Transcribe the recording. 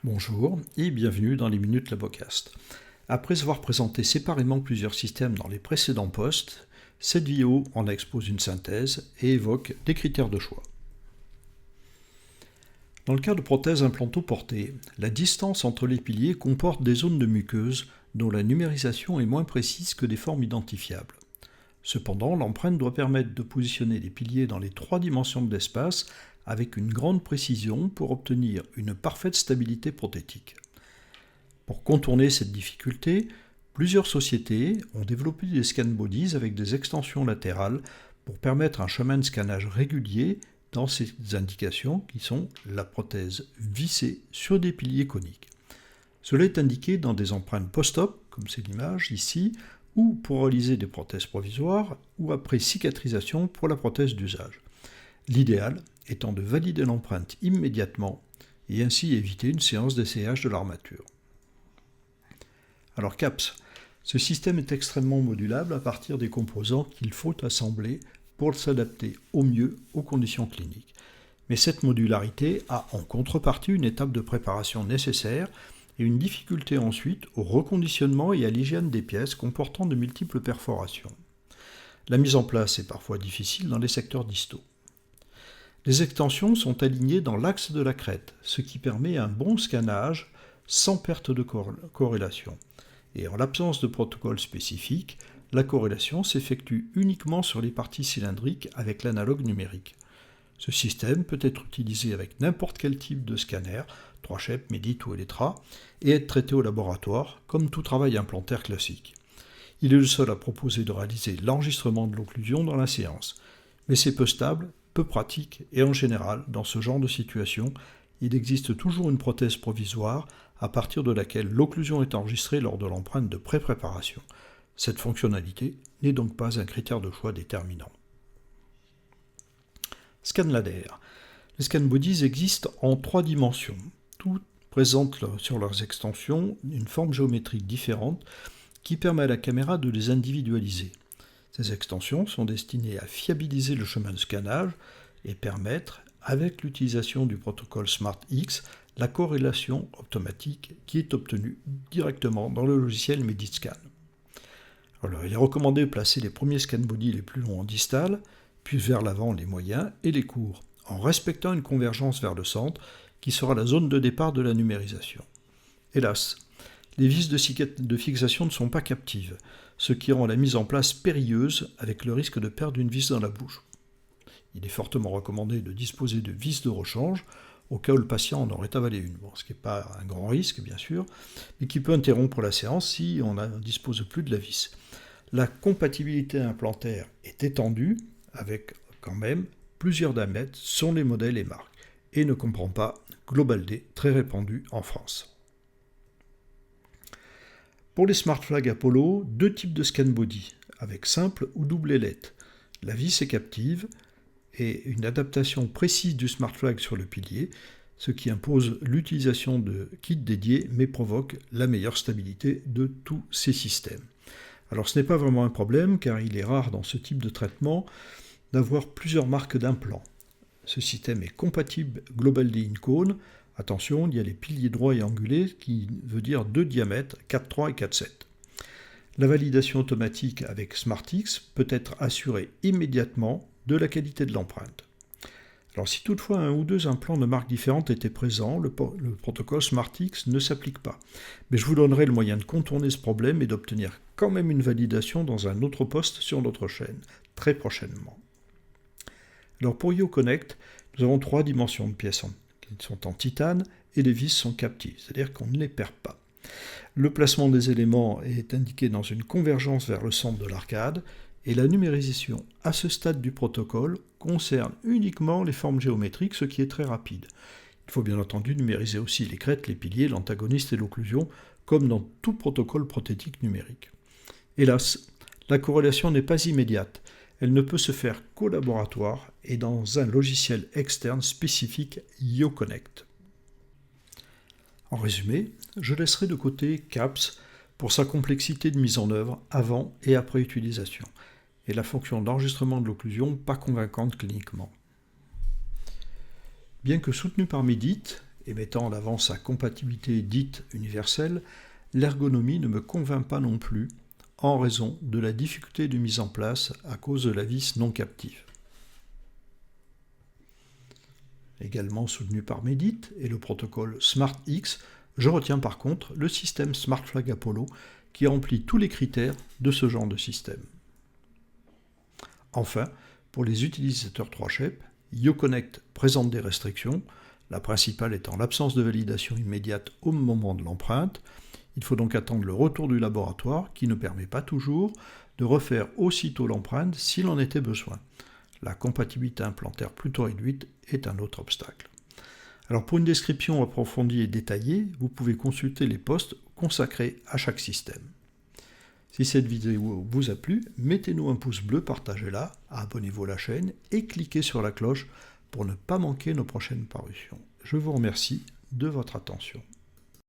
Bonjour et bienvenue dans les Minutes Labocast. Après avoir présenté séparément plusieurs systèmes dans les précédents posts, cette vidéo en expose une synthèse et évoque des critères de choix. Dans le cas de prothèses implanto-portées, la distance entre les piliers comporte des zones de muqueuse dont la numérisation est moins précise que des formes identifiables. Cependant, l'empreinte doit permettre de positionner les piliers dans les 3 dimensions de l'espace avec une grande précision pour obtenir une parfaite stabilité prothétique. Pour contourner cette difficulté, plusieurs sociétés ont développé des scan bodies avec des extensions latérales pour permettre un chemin de scannage régulier dans ces indications qui sont la prothèse vissée sur des piliers coniques. Cela est indiqué dans des empreintes post-op, comme c'est l'image ici, ou pour réaliser des prothèses provisoires, ou après cicatrisation pour la prothèse d'usage. L'idéal étant de valider l'empreinte immédiatement et ainsi éviter une séance d'essayage de l'armature. Alors CAPS, ce système est extrêmement modulable à partir des composants qu'il faut assembler pour s'adapter au mieux aux conditions cliniques. Mais cette modularité a en contrepartie une étape de préparation nécessaire et une difficulté ensuite au reconditionnement et à l'hygiène des pièces comportant de multiples perforations. La mise en place est parfois difficile dans les secteurs distaux. Les extensions sont alignées dans l'axe de la crête, ce qui permet un bon scannage sans perte de corrélation. Et en l'absence de protocole spécifique, la corrélation s'effectue uniquement sur les parties cylindriques avec l'analogue numérique. Ce système peut être utilisé avec n'importe quel type de scanner, 3Shape, Medit ou Elektra, et être traité au laboratoire, comme tout travail implantaire classique. Il est le seul à proposer de réaliser l'enregistrement de l'occlusion dans la séance, mais c'est peu stable, peu pratique, et en général, dans ce genre de situation, il existe toujours une prothèse provisoire à partir de laquelle l'occlusion est enregistrée lors de l'empreinte de pré-préparation. Cette fonctionnalité n'est donc pas un critère de choix déterminant. ScanLadder. Les scan bodies existent en 3 dimensions. Toutes présentent sur leurs extensions une forme géométrique différente qui permet à la caméra de les individualiser. Ces extensions sont destinées à fiabiliser le chemin de scannage et permettre, avec l'utilisation du protocole SmartX, la corrélation automatique qui est obtenue directement dans le logiciel MeditScan. Alors, il est recommandé de placer les premiers scan body les plus longs en distal, puis vers l'avant les moyens et les courts, en respectant une convergence vers le centre qui sera la zone de départ de la numérisation. Hélas, les vis de fixation ne sont pas captives, ce qui rend la mise en place périlleuse avec le risque de perdre une vis dans la bouche. Il est fortement recommandé de disposer de vis de rechange au cas où le patient en aurait avalé une, ce qui n'est pas un grand risque bien sûr, mais qui peut interrompre la séance si on ne dispose plus de la vis. La compatibilité implantaire est étendue avec quand même plusieurs diamètres selon les modèles et marques et ne comprend pas GlobalD très répandu en France. Pour les SmartFlag Apollo, 2 types de scan body, avec simple ou double ailette. La vis est captive et une adaptation précise du SmartFlag sur le pilier, ce qui impose l'utilisation de kits dédiés mais provoque la meilleure stabilité de tous ces systèmes. Alors ce n'est pas vraiment un problème car il est rare dans ce type de traitement d'avoir plusieurs marques d'implants. Ce système est compatible GlobalD InCone. Attention, il y a les piliers droits et angulés qui veut dire 2 diamètres, 4.3 et 4.7. La validation automatique avec SmartX peut être assurée immédiatement de la qualité de l'empreinte. Alors si toutefois 1 ou 2 implants de marques différentes étaient présents, le protocole SmartX ne s'applique pas. Mais je vous donnerai le moyen de contourner ce problème et d'obtenir quand même une validation dans un autre poste sur notre chaîne, très prochainement. Alors pour YoConnect, nous avons 3 dimensions de pièces qui sont en titane et les vis sont captives, c'est-à-dire qu'on ne les perd pas. Le placement des éléments est indiqué dans une convergence vers le centre de l'arcade et la numérisation à ce stade du protocole concerne uniquement les formes géométriques, ce qui est très rapide. Il faut bien entendu numériser aussi les crêtes, les piliers, l'antagoniste et l'occlusion, comme dans tout protocole prothétique numérique. Hélas, la corrélation n'est pas immédiate. Elle ne peut se faire qu'au laboratoire et dans un logiciel externe spécifique YoConnect. En résumé, je laisserai de côté CAPS pour sa complexité de mise en œuvre avant et après utilisation, et la fonction d'enregistrement de l'occlusion pas convaincante cliniquement. Bien que soutenu par Medit et mettant en avant sa compatibilité dite universelle, l'ergonomie ne me convainc pas non plus, en raison de la difficulté de mise en place à cause de la vis non captive. Également soutenu par Medit et le protocole SmartX, je retiens par contre le système SmartFlag Apollo qui remplit tous les critères de ce genre de système. Enfin, pour les utilisateurs 3Shep, YoConnect présente des restrictions, la principale étant l'absence de validation immédiate au moment de l'empreinte. Il faut donc attendre le retour du laboratoire qui ne permet pas toujours de refaire aussitôt l'empreinte s'il en était besoin. La compatibilité implantaire plutôt réduite est un autre obstacle. Alors pour une description approfondie et détaillée, vous pouvez consulter les posts consacrés à chaque système. Si cette vidéo vous a plu, mettez-nous un pouce bleu, partagez-la, abonnez-vous à la chaîne et cliquez sur la cloche pour ne pas manquer nos prochaines parutions. Je vous remercie de votre attention.